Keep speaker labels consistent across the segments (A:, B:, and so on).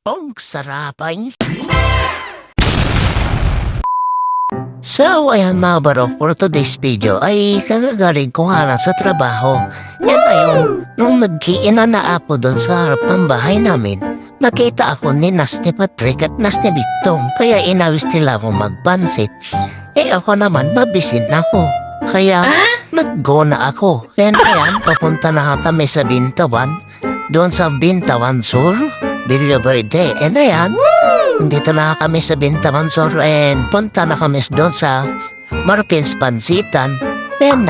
A: Ang sarapan. So, ayan mga barok, for today's video ay kagagaling ko nga lang sa trabaho. Yan ayun, nung nagkiina na ako doon sa harap ng bahay namin, nakita ako ni Nasty Patrick at Nasty Bitong, kaya inawis nila ako magpansit. Eh ako naman, mabisin ako. Kaya nag-go na ako. Then ayan, papunta na kami sa Bintawan, doon sa Bintawan Sur, Villa Verde. And ayan, dito na kami sa Bintawan Sur and punta na kami doon sa Marpins Pansitan. Then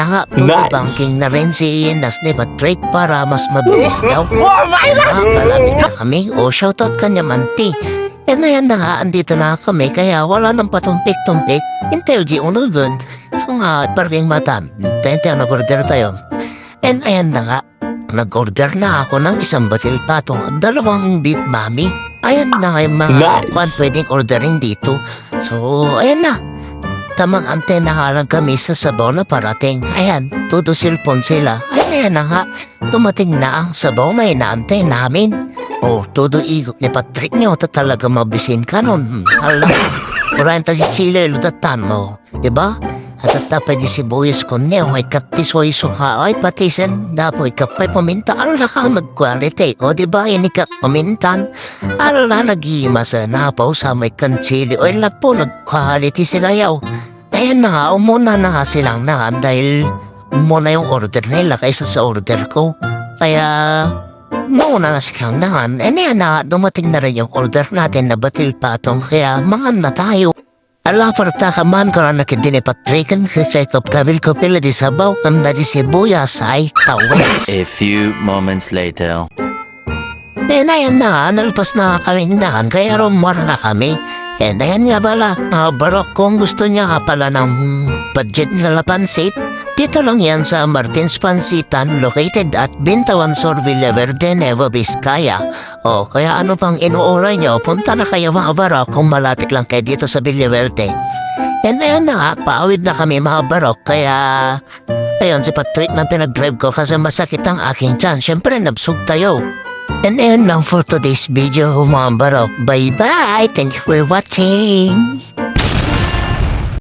A: banking na rin si Nasty Patrick para mas mabilis daw. Malapit na kami. Shoutout kanya Manti. And ayan na nga, andito na kami kaya wala nang patumpik-tumpik. Interview unugun. So nga, parking matan. Tente nag-order tayo. And ayan na nga, nag-order na ako ng isang batil patong, 2 beef mami. Ayan na nga yung mga pwedeng ordering dito. So, ayan na. Tamang antena nga lang kami sa sabaw na parating. Ayan, todo cellphone sila. Ayan na nga, tumating na ang sabaw na inaantay namin. Todo igok ni Patrick niyo, talaga mabisin ka nun. Alam, 40 si Chile, lutatan mo. Diba? At tapay di si Boyes ko niyo, ay kaptisoy suha, ay patisen, dapoy kapay paminta, ala ka mag-quality. Diba, ini ka pamintan, ala nag-iimasa na po sa may kanchili, o ila po nag-quality sila yaw. Ayan na nga, umuna na nga silang na dahil muna yung order nila kaysa sa order ko. Kaya, mauna na silang nahan, ayan na, dumating na rin yung order natin na batil patong, kaya mangan na tayo. Ala parta ka man ko na nakidini Patrickan sa check up kabil ko pila di sabaw kam na di sibuyas ay tawes.
B: A few moments later.
A: Then ayan na, nalpas na kaming nahan kaya rumara na kami. And ayan nga pala, barok kung gusto niya ka pala ng budget na pansit, dito lang yan sa Martins Pansitan located at Bintawan Sur, Villa Verde, Nueva Vizcaya. Kaya ano pang inuuray niyo, punta na kayo mga barok kung malapit lang kayo dito sa Villa Verde. And ayan na nga, paawid na kami mga barok, kaya ayun si Patrick na pinag-drive ko kasi masakit ang aking tiyan. Siyempre nabsug tayo. And ayun lang for today's video mga barok. Bye bye! Thank you for watching!